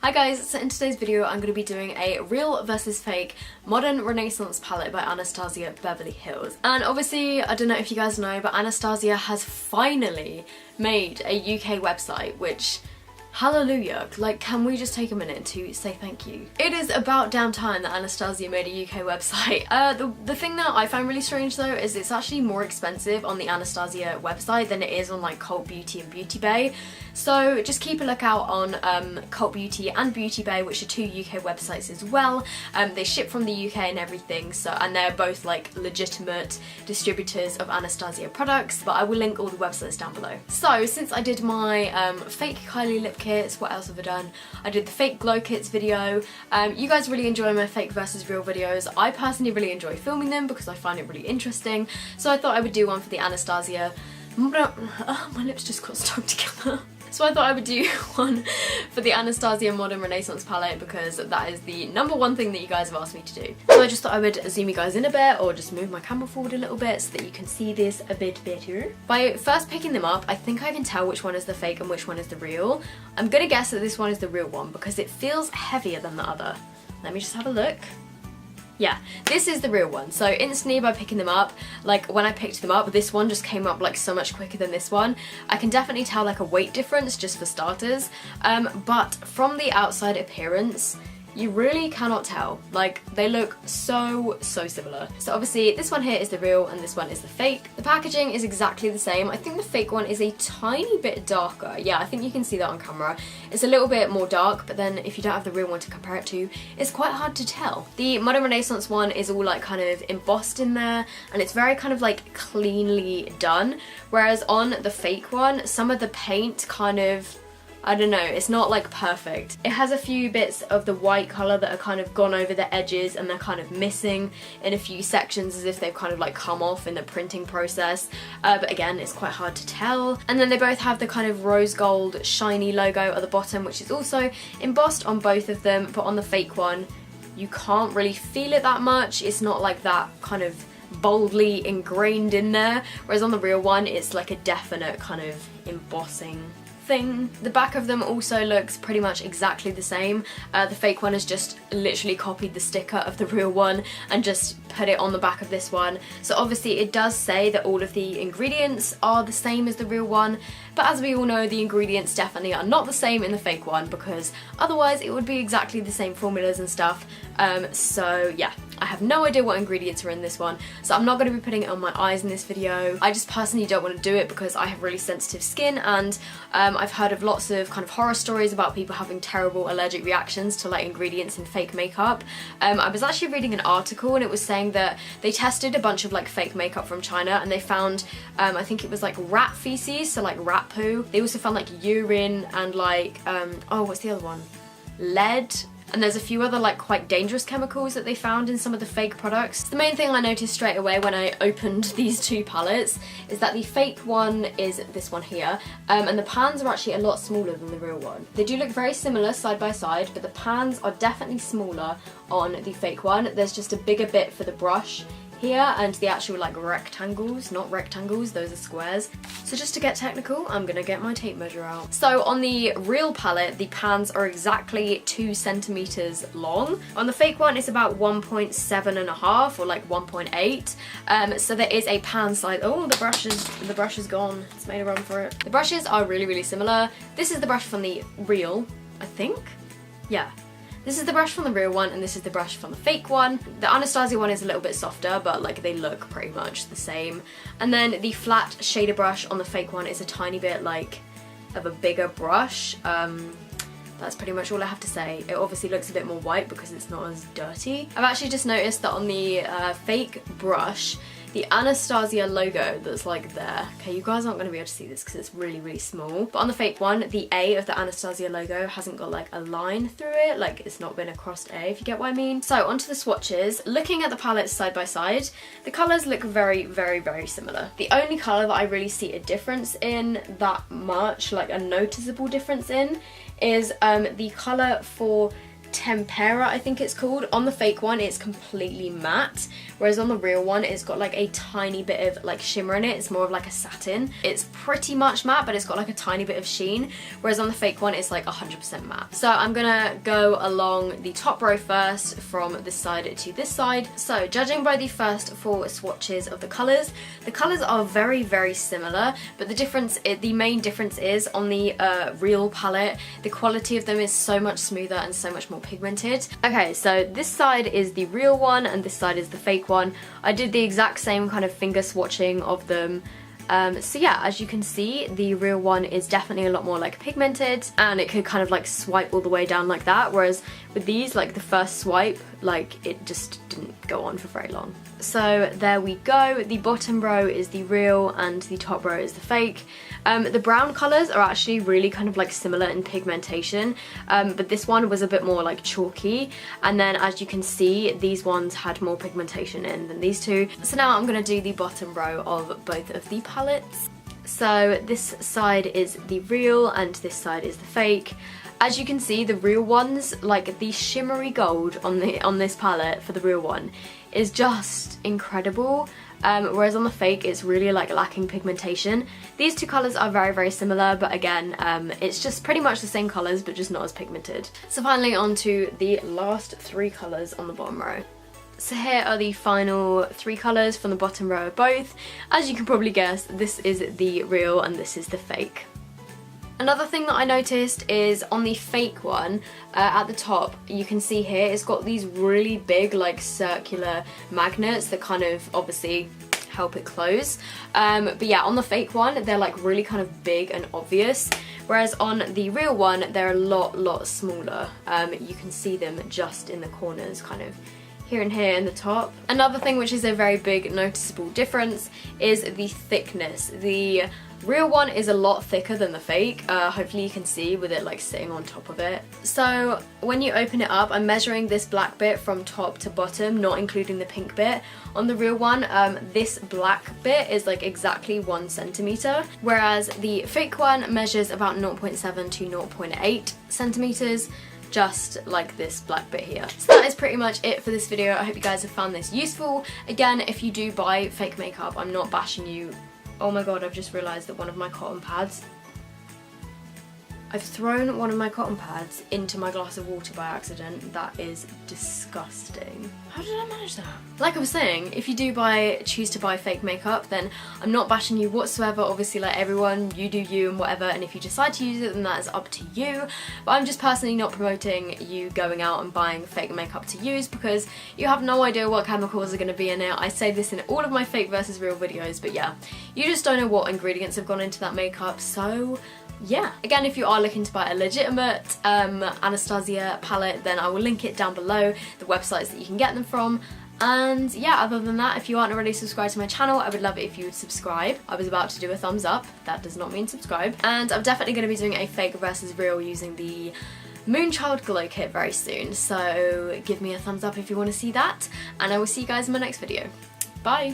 Hi guys, so in today's video I'm going to be doing a real versus fake modern renaissance palette by Anastasia Beverly Hills. And obviously, I don't know if you guys know, but Anastasia has finally made a UK website, which, hallelujah, like, can we just take a minute to say thank you? It is about damn time that Anastasia made a UK website. The thing that I find really strange though is it's actually more expensive on the Anastasia website than it is on like Cult Beauty and Beauty Bay. So just keep a lookout on Cult Beauty and Beauty Bay, which are two UK websites as well. They ship from the UK and everything, so, and they're both like legitimate distributors of Anastasia products, but I will link all the websites down below. So since I did my fake Kylie lip kits, what else have I done? I did the fake glow kits video. You guys really enjoy my fake versus real videos. I personally really enjoy filming them because I find it really interesting, so I thought I would do one for the Anastasia. My lips just got stuck together. So I thought I would do one for the Anastasia Modern Renaissance palette because that is the #1 thing that you guys have asked me to do. So I just thought I would zoom you guys in a bit or just move my camera forward a little bit so that you can see this a bit better. By first picking them up, I think I can tell which one is the fake and which one is the real. I'm gonna guess that this one is the real one because it feels heavier than the other. Let me just have a look. Yeah, this is the real one. So instantly by picking them up, like when I picked them up, this one just came up like so much quicker than this one. I can definitely tell like a weight difference just for starters, but from the outside appearance, you really cannot tell. Like, they look so similar. So obviously this one here is the real and this one is the fake. The packaging is exactly the same. I think the fake one is a tiny bit darker. Yeah, I think you can see that on camera. It's a little bit more dark, but then if you don't have the real one to compare it to, it's quite hard to tell. The Modern Renaissance one is all like kind of embossed in there and it's very kind of like cleanly done. Whereas on the fake one, some of the paint kind of, I don't know, it's not like perfect. It has a few bits of the white colour that are kind of gone over the edges and they're kind of missing in a few sections as if they've kind of like come off in the printing process. But again, it's quite hard to tell. And then they both have the kind of rose gold shiny logo at the bottom, which is also embossed on both of them, but on the fake one, you can't really feel it that much. It's not like that kind of boldly ingrained in there, whereas on the real one, it's like a definite kind of embossing thing. The back of them also looks pretty much exactly the same. The fake one has just literally copied the sticker of the real one and just put it on the back of this one. So obviously it does say that all of the ingredients are the same as the real one, but as we all know, the ingredients definitely are not the same in the fake one because otherwise it would be exactly the same formulas and stuff. So yeah, I have no idea what ingredients are in this one, so I'm not going to be putting it on my eyes in this video. I just personally don't want to do it because I have really sensitive skin, and I've heard of lots of kind of horror stories about people having terrible allergic reactions to like ingredients in fake makeup. I was actually reading an article and it was saying that they tested a bunch of like fake makeup from China and they found, I think it was like rat feces, so like rat poo. They also found like urine and like, oh, what's the other one? Lead. And there's a few other like quite dangerous chemicals that they found in some of the fake products. The main thing I noticed straight away when I opened these two palettes is that the fake one is this one here, and the pans are actually a lot smaller than the real one. They do look very similar side by side, but the pans are definitely smaller on the fake one. There's just a bigger bit for the brush here and the actual like rectangles, not rectangles, those are squares. So just to get technical, I'm gonna get my tape measure out. So on the real palette, the pans are exactly 2 centimeters long. On the fake one, it's about 1.7.5 or like 1.8. So there is a pan size. Oh, the brush is gone. It's made a run for it. The brushes are really similar. This is the brush from the real, I think. Yeah. This is the brush from the real one and this is the brush from the fake one. The Anastasia one is a little bit softer, but like they look pretty much the same. And then the flat shader brush on the fake one is a tiny bit like of a bigger brush. That's pretty much all I have to say. It obviously looks a bit more white because it's not as dirty. I've actually just noticed that on the fake brush, the Anastasia logo that's like there. Okay, you guys aren't going to be able to see this because it's really small. But on the fake one, the A of the Anastasia logo hasn't got like a line through it. Like it's not been a crossed A, if you get what I mean. So onto the swatches. Looking at the palettes side by side, the colours look very similar. The only colour that I really see a difference in that much, like a noticeable difference in, is the colour for Tempera, I think it's called. On the fake one it's completely matte, whereas on the real one it's got like a tiny bit of like shimmer in it. It's more of like a satin. It's pretty much matte, but it's got like a tiny bit of sheen, whereas on the fake one it's like 100% matte. So I'm gonna go along the top row first from this side to this side. So judging by the first 4 swatches of the colours are very, very similar, but the main difference is on the real palette, the quality of them is so much smoother and so much more pigmented. Okay, so this side is the real one and this side is the fake one. I did the exact same kind of finger swatching of them. So yeah, as you can see, the real one is definitely a lot more like pigmented, and it could kind of like swipe all the way down like that, whereas with these, like the first swipe, like it just didn't go on for very long. So there we go. The bottom row is the real and the top row is the fake. The brown colours are actually really kind of like similar in pigmentation, but this one was a bit more like chalky, and then as you can see, these ones had more pigmentation in than these two. So now I'm going to do the bottom row of both of the palettes. So this side is the real and this side is the fake. As you can see, the real ones, like the shimmery gold on this palette for the real one is just incredible, whereas on the fake it's really like lacking pigmentation. These two colours are very, very similar, but again, it's just pretty much the same colours but just not as pigmented. So finally on to the last 3 colours on the bottom row. So here are the final 3 colours from the bottom row of both. As you can probably guess, this is the real and this is the fake. Another thing that I noticed is on the fake one, at the top, you can see here, it's got these really big like circular magnets that kind of obviously help it close. But yeah, on the fake one, they're like really kind of big and obvious, whereas on the real one, they're a lot smaller. You can see them just in the corners, kind of here and here in the top. Another thing which is a very big noticeable difference is the thickness. The real one is a lot thicker than the fake. Hopefully you can see with it like sitting on top of it. So when you open it up, I'm measuring this black bit from top to bottom, not including the pink bit. On the real one, this black bit is like exactly 1 centimeter, whereas the fake one measures about 0.7 to 0.8 centimeters. Just like this black bit here. So that is pretty much it for this video. I hope you guys have found this useful. Again, if you do buy fake makeup, I'm not bashing you. Oh my god, I've just realised that one of my cotton pads, I've thrown one of my cotton pads into my glass of water by accident. That is disgusting. How did I manage that? Like I was saying, if you do choose to buy fake makeup, then I'm not bashing you whatsoever. Obviously, like everyone, you do you and whatever, and if you decide to use it, then that is up to you. But I'm just personally not promoting you going out and buying fake makeup to use, because you have no idea what chemicals are going to be in it. I say this in all of my fake versus real videos, but yeah, you just don't know what ingredients have gone into that makeup, so yeah. Again, if you are looking to buy a legitimate Anastasia palette, then I will link it down below, the websites that you can get them from. And yeah, other than that, if you aren't already subscribed to my channel, I would love it if you would subscribe. I was about to do a thumbs up, that does not mean subscribe. And I'm definitely going to be doing a fake versus real using the Moonchild Glow Kit very soon, so give me a thumbs up if you want to see that, and I will see you guys in my next video. Bye!